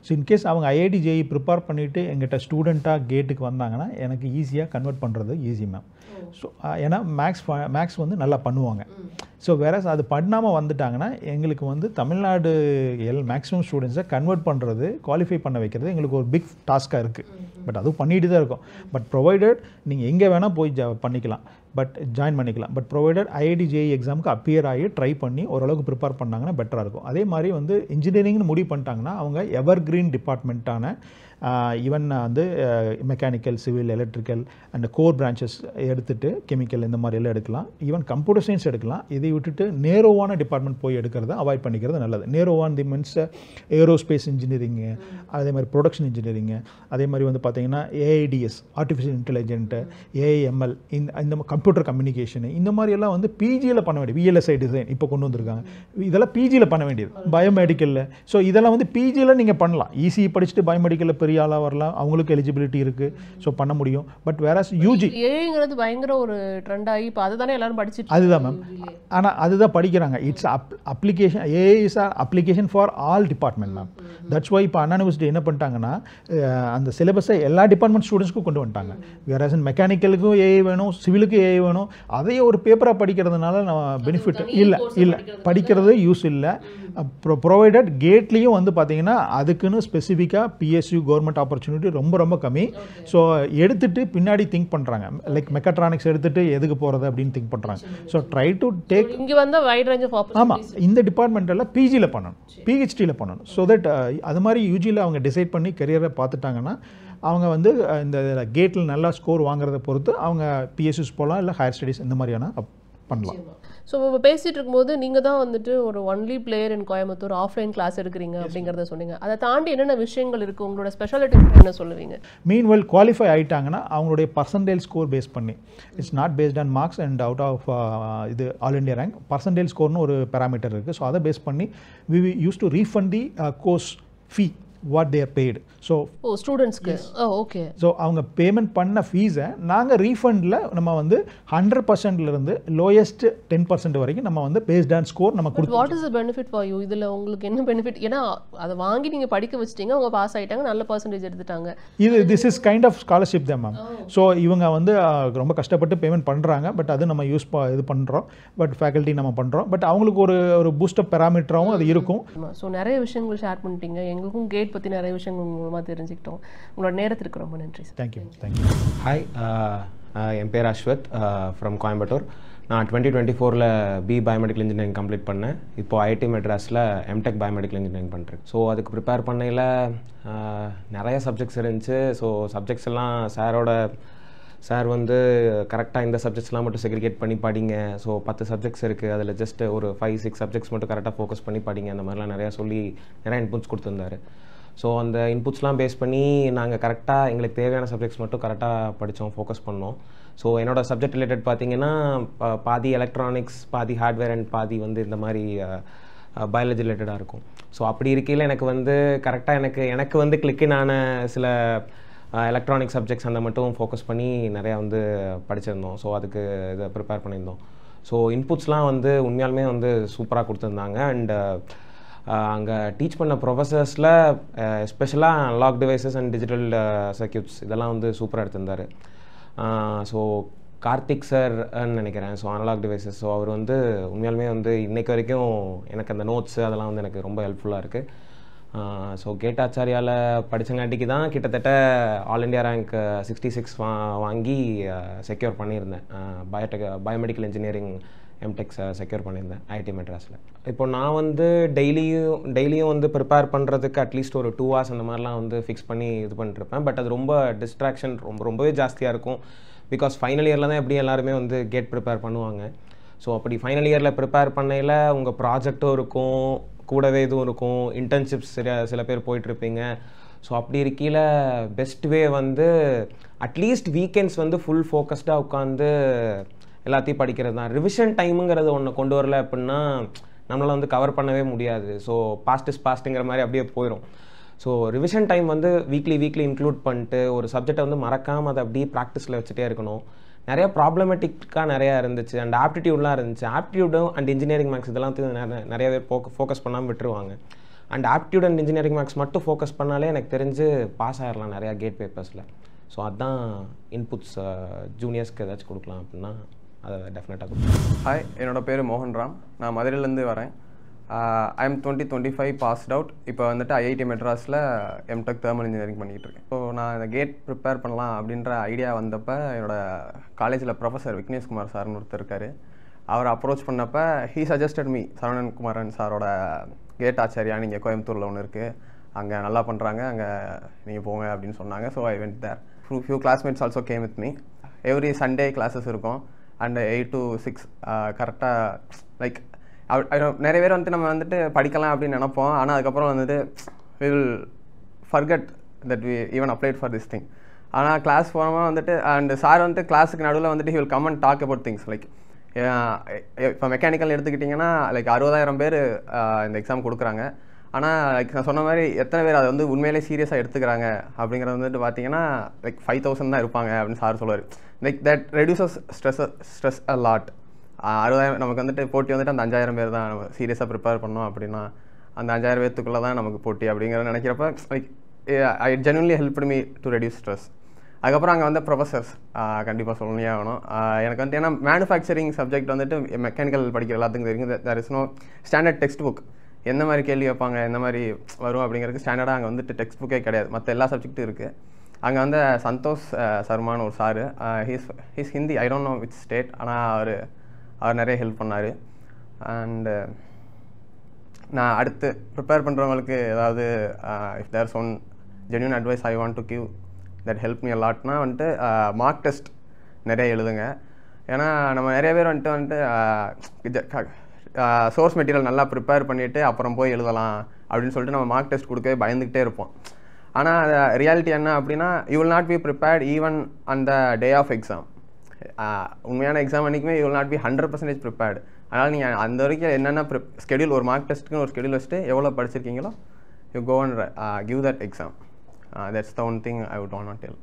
ஸோ இன்கேஸ் அவங்க IIT JEE ப்ரிப்பேர் பண்ணிவிட்டு எங்கிட்ட ஸ்டூடெண்ட்டாக கேட்டுக்கு வந்தாங்கன்னா எனக்கு ஈஸியாக கன்வெர்ட் பண்ணுறது ஈஸி மேம். ஸோ ஏன்னா மேக்ஸ் வந்து நல்லா பண்ணுவாங்க. ஸோ வேறஸ் அது பண்ணாமல் வந்துட்டாங்கன்னா எங்களுக்கு வந்து தமிழ்நாடு மேக்ஸிமம் ஸ்டூடெண்ட்ஸை கன்வெர்ட் பண்ணுறது, குவாலிஃபை பண்ண வைக்கிறது எங்களுக்கு ஒரு பிக் டாஸ்க்காக இருக்குது. பட் அதுவும் பண்ணிட்டு தான் இருக்கோம். பட் ப்ரொவைடட் நீங்கள் எங்கே வேணால் போய் பண்ணிக்கலாம், பட் ஜாயின் பண்ணிக்கலாம். பட் ப்ரொவைடட் IIT JEE எக்ஸாமுக்கு அப்பியர் ஆகி ட்ரை பண்ணி ஓரளவுக்கு ப்ரிப்பேர் பண்ணாங்கன்னா பெட்டராக இருக்கும். அதே மாதிரி வந்து இன்ஜினியரிங்னு முடிவு பண்ணிட்டாங்கன்னா அவங்க எவர் கிரீன் டிபார்ட்மெண்ட்டான ஈவன் வந்து mechanical, civil, electrical and core branches எடுத்துகிட்டு கெமிக்கல் இந்த மாதிரி எல்லாம் எடுக்கலாம். ஈவன் கம்ப்யூட்டர் சயின்ஸ் எடுக்கலாம். இதை விட்டுட்டு நேரோவான டிபார்ட்மெண்ட் போய் எடுக்கிறத அவாய்ட் பண்ணிக்கிறது நல்லது. நேரோவான் தி மீன்ஸ் ஏரோஸ்பேஸ் இன்ஜினியரிங்கு, அதே மாதிரி ப்ரொடக்ஷன் இன்ஜினியரிங்கு, அதே மாதிரி வந்து பார்த்தீங்கன்னா AIDS ஆர்டிஃபிஷியல் இன்டெலிஜென்ட்டு, AIML, இந்த கம்ப்யூட்டர் கம்யூனிகேஷனு, இந்த மாதிரியெல்லாம் வந்து பிஜியில் பண்ண வேண்டியது. VLSI டிசைன் இப்போ கொண்டு வந்திருக்காங்க. இதெல்லாம் பிஜியில் பண்ண வேண்டியது. பயோமெடிக்கலில் ஸோ இதெல்லாம் வந்து பிஜியில் நீங்கள் பண்ணலாம். ECE படிச்சுட்டு பயோமெடிக்கலில் பெரிய ஆளாக வரலாம். அவங்களுக்கு எலிஜிபிலிட்டி இருக்குது. ஸோ பண்ண முடியும். பட் வேறஸ் யூஜி ஏங்கிறது பயங்கர ஒரு ட்ரெண்ட் ஆகி இப்போ அதுதானே எல்லாரும் படிச்சுட்டு அதுதான் மேம். ஆனால் அதுதான் படிக்கிறாங்க. It's application. AI is application for all department ma'am. That's why இப்போ அண்ணா யூனிவர்சிட்டி என்ன பண்ணிட்டாங்கன்னா அந்த சிலபஸை எல்லா டிபார்ட்மெண்ட் ஸ்டூடெண்ட்ஸ்க்கும் கொண்டு வந்துட்டாங்க. வேறஸ் மெக்கானிக்கலுக்கும் AI வேணும், சிவிலுக்கு AI வேணும். அதையே ஒரு பேப்பராக படிக்கிறதுனால நம்ம பெனிஃபிட் இல்லை படிக்கிறது யூஸ் இல்லை. ப்ரொவைடட் கேட்லேயும் வந்து பார்த்தீங்கன்னா அதுக்குன்னு ஸ்பெசிஃபிக்காக PSU கவர்மெண்ட் ஆப்பர்ச்சுனிட்டி ரொம்ப ரொம்ப கம்மி. ஸோ எடுத்துகிட்டு பின்னாடி திங்க் பண்ணுறாங்க. லைக் மெக்காட்ரானிக்ஸ் எடுத்துகிட்டு எதுக்கு போகிறது அப்படின்னு திங்க் பண்ணுறாங்க. ஸோ ட்ரை டு டேக் இங்கே வந்து வைட் ரேஞ்ச் ஆஃப் ஆப்பர்ச்சுனிட்டிஸ். ஆமாம், இந்த டிபார்ட்மெண்ட்டெல்லாம் பிஜியில் பண்ணணும், PhDயில் பண்ணணும். ஸோ தட் அது மாதிரி யூஜியில் அவங்க டிசைட் பண்ணி கெரியரை பார்த்துட்டாங்கன்னா அவங்க வந்து இந்த கேட்டில் நல்லா ஸ்கோர் வாங்குறதை பொறுத்து அவங்க PSUs போகலாம், இல்லை ஹையர் ஸ்டடீஸ் இந்த மாதிரியான பண்ணலாம். ஸோ இப்போ பேசிகிட்டு இருக்கும்போது நீங்கள் தான் வந்துட்டு ஒரு only player in Coimbatore offline class எடுக்கிறீங்க அப்படிங்கிறத சொன்னீங்க. அதை தாண்டி என்னென்ன விஷயங்கள் இருக்குது? உங்களோட ஸ்பெஷாலிட்டி என்ன சொல்லுவீங்க? மீன்வெல் குவாலிஃபை ஆகிட்டாங்கன்னா அவங்களுடைய பர்சன்டேஜ் ஸ்கோர் பேஸ் பண்ணி, it's not based on marks and out of இது ஆல் இண்டியா ரேங்க், பர்சன்டேஜ் ஸ்கோர்னு ஒரு பேராமீட்டர் இருக்குது. ஸோ அதை பேஸ் பண்ணி we use to refund the course fee what they are paid. So ஸ்டூடெண்ட்ஸ்க்கு ஓகே. ஸோ அவங்க payment பண்ண ஃபீஸை நாங்கள் ரீஃபண்டில் நம்ம வந்து 100%லேருந்து லோயஸ்ட் 10% வரைக்கும் நம்ம வந்து பேஸ்ட் ஆன் ஸ்கோர் நம்ம கொடுப்போம். What is the benefit for you? இதில் உங்களுக்கு என்ன பெனிஃபிட்? ஏன்னா அதை வாங்கி நீங்கள் படிக்க வச்சிட்டீங்க, அவங்க பாஸ் ஆகிட்டாங்க, நல்ல பர்சன்டேஜ் எடுத்துட்டாங்க. This is kind of scholarship தான் மேம். ஸோ இவங்க வந்து ரொம்ப கஷ்டப்பட்டு பேமெண்ட் பண்ணுறாங்க. பட் அது நம்ம இது பண்ணுறோம். பட் ஃபேக்கல்ட்டி நம்ம பண்ணுறோம். பட் அவங்களுக்கு ஒரு பூஸ்டப் பெராமீட்டராகவும் அது இருக்கும். ஸோ நிறைய விஷயங்கள் ஷேர் பண்ணிட்டீங்க. எங்களுக்கும் கேட் பற்றி நிறைய விஷயங்கள் மூலமாக தெரிஞ்சுக்கிட்டோம். உங்களோட நேரத்திற்கு ரொம்ப நன்றி சார். தேங்க்யூ. ஹாய், என் பேர் அஸ்வத் ஃப்ரம் கோயம்புத்தூர். நான் 2024 பயோமெடிக்கல் இன்ஜினியரிங் கம்ப்ளீட் பண்ணேன். இப்போது IIT மெட்ராஸில் MTech பயோமெடிக்கல் இன்ஜினியரிங் பண்ணுறேன். ஸோ அதுக்கு ப்ரிப்பேர் பண்ணையில் நிறைய சப்ஜெக்ட்ஸ் இருந்துச்சு. ஸோ சப்ஜெக்ட்ஸ் எல்லாம் சார் வந்து கரெக்டாக இந்த சப்ஜெக்ட்ஸ்லாம் மட்டும் செக்ரிகேட் பண்ணி படிங்க. ஸோ 10 சப்ஜெக்ட்ஸ் இருக்குது, அதில் ஜஸ்ட் ஒரு 5-6 சப்ஜெக்ட்ஸ் மட்டும் கரெக்டாக ஃபோக்கஸ் பண்ணி படிங்க. அந்த மாதிரிலாம் நிறையா சொல்லி நிறையா இன்புட்ஸ் கொடுத்துருந்தாரு. ஸோ அந்த இன்புட்ஸ்லாம் பேஸ் பண்ணி நாங்கள் கரெக்டாக எங்களுக்கு தேவையான சப்ஜெக்ட்ஸ் மட்டும் கரெக்டாக படித்தோம், ஃபோக்கஸ் பண்ணோம். ஸோ என்னோடய சப்ஜெக்ட் ரிலேட்டட் பார்த்திங்கன்னா பாதி எலக்ட்ரானிக்ஸ், பாதி ஹார்ட்வேர் அண்ட் பாதி வந்து இந்த மாதிரி பயாலஜி ரிலேட்டடாக இருக்கும். ஸோ அப்படி இருக்கையில் எனக்கு வந்து கரெக்டாக எனக்கு வந்து கிளிக்கின் ஆன சில எலக்ட்ரானிக் சப்ஜெக்ட்ஸ் அந்த மட்டும் ஃபோக்கஸ் பண்ணி நிறையா வந்து படிச்சிருந்தோம். ஸோ அதுக்கு இதை ப்ரிப்பேர் பண்ணியிருந்தோம். ஸோ இன்புட்ஸ்லாம் வந்து உண்மையாலுமே வந்து சூப்பராக கொடுத்துருந்தாங்க. அண்ட் அங்கே டீச் பண்ண ப்ரொஃபஸர்ஸில் எஸ்பெஷலாக analog devices and digital circuits இதெல்லாம் வந்து சூப்பராக எடுத்திருந்தார். ஸோ கார்த்திக் சார்ன்னு நினைக்கிறேன். So analog devices. ஸோ அவர் வந்து உண்மையாலுமே வந்து இன்றைக்கு வரைக்கும் எனக்கு அந்த நோட்ஸு அதெல்லாம் வந்து எனக்கு ரொம்ப ஹெல்ப்ஃபுல்லாக இருக்குது. ஸோ கேட் ஆச்சாரியாவில் படித்தங்காட்டிக்கு தான் கிட்டத்தட்ட ஆல் இண்டியா ரேங்க் 66 வாங்கி செக்யூர் பண்ணியிருந்தேன். பயோமெடிக்கல் இன்ஜினியரிங் எம்டெக்ஸ் செக்யூர் பண்ணியிருந்தேன் ஐஐடி மெட்ராஸில். இப்போ நான் வந்து டெய்லியும் வந்து ப்ரிப்பேர் பண்ணுறதுக்கு அட்லீஸ்ட் ஒரு 2 hours அந்த மாதிரிலாம் வந்து ஃபிக்ஸ் பண்ணி இது பண்ணிட்டுருப்பேன். பட் அது ரொம்ப டிஸ்ட்ராக்ஷன் ரொம்பவே ஜாஸ்தியாக இருக்கும். பிகாஸ் ஃபைனல் இயரில் தான் எப்படியும் எல்லாருமே வந்து கேட் ப்ரிப்பேர் பண்ணுவாங்க. ஸோ அப்படி ஃபைனல் இயரில் ப்ரிப்பேர் பண்ணையில் உங்கள் ப்ராஜெக்டும் இருக்கும், கூடவே இதுவும் இருக்கும், இன்டர்ன்ஷிப்ஸ் சில பேர் போயிட்டுருப்பீங்க. ஸோ அப்படி இருக்கையில் பெஸ்ட் வே வந்து அட்லீஸ்ட் வீக்கெண்ட்ஸ் வந்து ஃபுல் ஃபோக்கஸ்டாக உட்காந்து எல்லாத்தையும் படிக்கிறது தான். ரிவிஷன் டைமுங்கிறது ஒன்று கொண்டு வரல அப்படின்னா நம்மளால் வந்து கவர் பண்ணவே முடியாது. ஸோ பாஸ்ட் இஸ் பாஸ்ட்டுங்கிற மாதிரி அப்படியே போயிடும். ஸோ ரிவிஷன் டைம் வந்து வீக்லி இன்க்ளூட் பண்ணிட்டு ஒரு சப்ஜெக்டை வந்து மறக்காமல் அதை அப்படியே ப்ராக்டிஸில் வச்சுட்டே இருக்கணும். நிறையா ப்ராப்ளமேட்டிக்காக நிறையா இருந்துச்சு. அண்ட் ஆப்டிடியூட்லாம் இருந்துச்சு. ஆப்டிடியூடும் அண்ட் இன்ஜினியரிங் மேக்ஸ் இதெல்லாம் நிறைய பேர் ஃபோக்கஸ் பண்ணாமல் விட்டுருவாங்க. And aptitude and engineering maths மட்டும் ஃபோக்கஸ் பண்ணாலே எனக்கு தெரிஞ்சு பாஸ் ஆகிடலாம் நிறையா கேட் பேப்பர்ஸில். ஸோ அதுதான் இன்புட்ஸ் ஜூனியர்ஸ்க்கு ஏதாச்சும் கொடுக்கலாம் அப்படின்னா அதை டெஃபினட்டாக கொடுக்கலாம். ஹாய், என்னோட பேர் மோகன்ராம். நான் மதுரையிலேருந்து வரேன். I am 2025 passed out. இப்போ வந்துட்டு ஐஐடி மெட்ராஸில் எம்டெக் தெர்மல் இன்ஜினியரிங் பண்ணிகிட்டு இருக்கேன். ஸோ நான் இந்த கேட் ப்ரிப்பேர் பண்ணலாம் அப்படின்ற ஐடியா வந்தப்போ என்னோடய காலேஜில் ப்ரொஃபஸர் விக்னேஷ்குமார் சார்னு ஒருத்தர் இருக்கார். அவர் அப்ரோச் பண்ணப்போ ஹீ சஜஸ்டட் மீ சரவணன் குமாரன் சாரோட கேட் ஆச்சாரியா இங்கே கோயம்புத்தூரில் ஒன்று இருக்குது, அங்கே நல்லா பண்ணுறாங்க, அங்கே நீங்கள் போங்க அப்படின்னு சொன்னாங்க. So I went there. Few classmates also came with me. Every Sunday classes இருக்கும். அண்ட் 8 to 6 கரெக்டாக லைக் நிறைய பேர் வந்துட்டு நம்ம வந்துட்டு படிக்கலாம் அப்படின்னு நினைப்போம். ஆனால் அதுக்கப்புறம் வந்துட்டு we will forget that we even applied for this thing. ஆனால் கிளாஸ் போனோமா வந்துட்டு அண்ட் சார் வந்துட்டு கிளாஸுக்கு நடுவில் வந்துட்டு he will come and talk about things like இப்போ மெக்கானிக்கல் எடுத்துக்கிட்டிங்கன்னா லைக் 60,000 பேர் இந்த எக்ஸாம் கொடுக்குறாங்க. ஆனால் லைக் நான் சொன்ன மாதிரி எத்தனை பேர் அதை வந்து உண்மையிலே சீரியஸாக எடுத்துக்கிறாங்க அப்படிங்கிறது வந்துட்டு பார்த்தீங்கன்னா லைக் 5,000 தான் இருப்பாங்க அப்படின்னு சார் சொல்லுவார். Like that reduces stress a lot. 60,000 நமக்கு வந்துட்டு போட்டி வந்துட்டு அந்த 5,000 பேர் தான் நம்ம சீரியஸாக ப்ரிப்பேர் பண்ணோம் அப்படின்னா அந்த 5,000 பேர்த்துக்குள்ளே தான் நமக்கு போட்டி அப்படிங்கிறத நினைக்கிறப்ப like I genuinely help me to reduce stress. அதுக்கப்புறம் அங்கே வந்து ப்ரொஃபஸர்ஸ் கண்டிப்பாக சொல்லவே ஆகணும். எனக்கு வந்துட்டு ஏன்னா மேனுஃபேக்சரிங் சப்ஜெக்ட் வந்துட்டு மெக்கானிக்கல் படிக்கிற எல்லாத்துக்கும் தெரியும். There is no standard text book. எந்த மாதிரி கேள்வி வைப்பாங்க, எந்த மாதிரி வரும் அப்படிங்கிறதுக்கு ஸ்டாண்டர்டாக அங்கே வந்துட்டு டெக்ஸ்ட் புக்கே கிடையாது. மற்ற எல்லா சப்ஜெக்ட்டும் இருக்குது. அங்கே வந்து சந்தோஷ் சர்மான்னு ஒரு sir, he's Hindi, I don't know which state. ஆனால் அவர் நிறைய ஹெல்ப் பண்ணார். அண்டு நான் அடுத்து ப்ரிப்பேர் பண்ணுறவங்களுக்கு ஏதாவது if there one genuine advice I want to give that help me அலாட்னா வந்துட்டு மார்க் டெஸ்ட் நிறைய எழுதுங்க. ஏன்னா நம்ம நிறைய பேர் வந்துட்டு சோர்ஸ் மெட்டீரியல் நல்லா ப்ரிப்பேர் பண்ணிவிட்டு அப்புறம் போய் எழுதலாம் அப்படின்னு சொல்லிட்டு நம்ம மார்க் டெஸ்ட் கொடுக்கவே பயந்துக்கிட்டே இருப்போம். ஆனால் ரியாலிட்டி என்ன அப்படின்னா you will not be prepared even அந்த டே ஆஃப் எக்ஸாம். உண்மையான எக்ஸாம் அன்றைக்குமே you will not be 100% prepared. அதனால் நீங்கள் அந்த வரைக்கும் என்னென்ன ஸ்கெடியூல் ஒரு மார்க் டெஸ்ட்டுக்குன்னு ஒரு ஸ்கெடியூல் வச்சுட்டு எவ்வளோ படிச்சிருக்கீங்களோ you go and give that exam. That's the one thing I would want not tell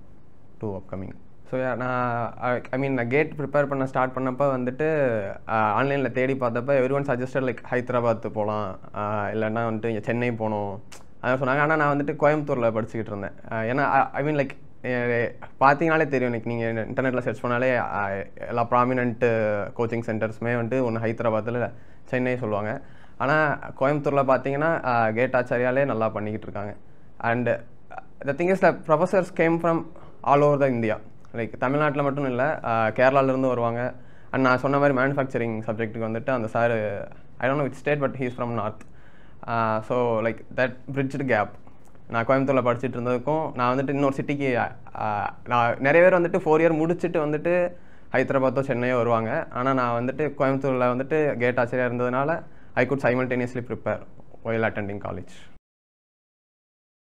to upcoming. So நான் கேட் ப்ரிப்பேர் பண்ண ஸ்டார்ட் பண்ணப்போ வந்துட்டு ஆன்லைனில் தேடி பார்த்தப்ப every one suggested like Hyderabad போகலாம், இல்லைன்னா வந்துட்டு சென்னை போகணும் அதான் சொன்னாங்க. ஆனால் நான் வந்துட்டு கோயம்புத்தூரில் படிச்சுக்கிட்டு இருந்தேன். ஏன்னா ஐ மீன் லைக் பார்த்தீங்கனாலே தெரியும், இன்றைக்கி நீங்கள் இன்டர்நெட்டில் சர்ச் பண்ணாலே எல்லா ப்ராமினென்ட்டு கோச்சிங் சென்டர்ஸுமே வந்துட்டு ஒன்று ஹைதராபாத்தில் சென்னை சொல்லுவாங்க. ஆனால் கோயம்புத்தூரில் பார்த்தீங்கன்னா கேட் ஆச்சாரியாலே நல்லா பண்ணிக்கிட்டு இருக்காங்க. And the thing is the professors came from all over the India. Like தமிழ்நாட்டில் மட்டும் இல்லை, கேரளாவிலேருந்து வருவாங்க. அண்ட் நான் சொன்ன மாதிரி மேனுஃபேக்சரிங் சப்ஜெக்ட்டுக்கு வந்துட்டு அந்த sir I don't know which state but he is from north. So like that bridged gap. நான் கோயம்புத்தூரில் படிச்சுட்டு இருந்ததுக்கும் நான் வந்துட்டு இன்னொரு சிட்டிக்கு நான் நிறைய பேர் வந்துட்டு 4 year முடிச்சுட்டு வந்துட்டு ஹைதராபாத்தோ சென்னையோ வருவாங்க. ஆனால் நான் வந்துட்டு கோயம்புத்தூரில் வந்துட்டு கேட் ஆச்சரியாக இருந்ததுனால I could simultaneously prepare while attending college.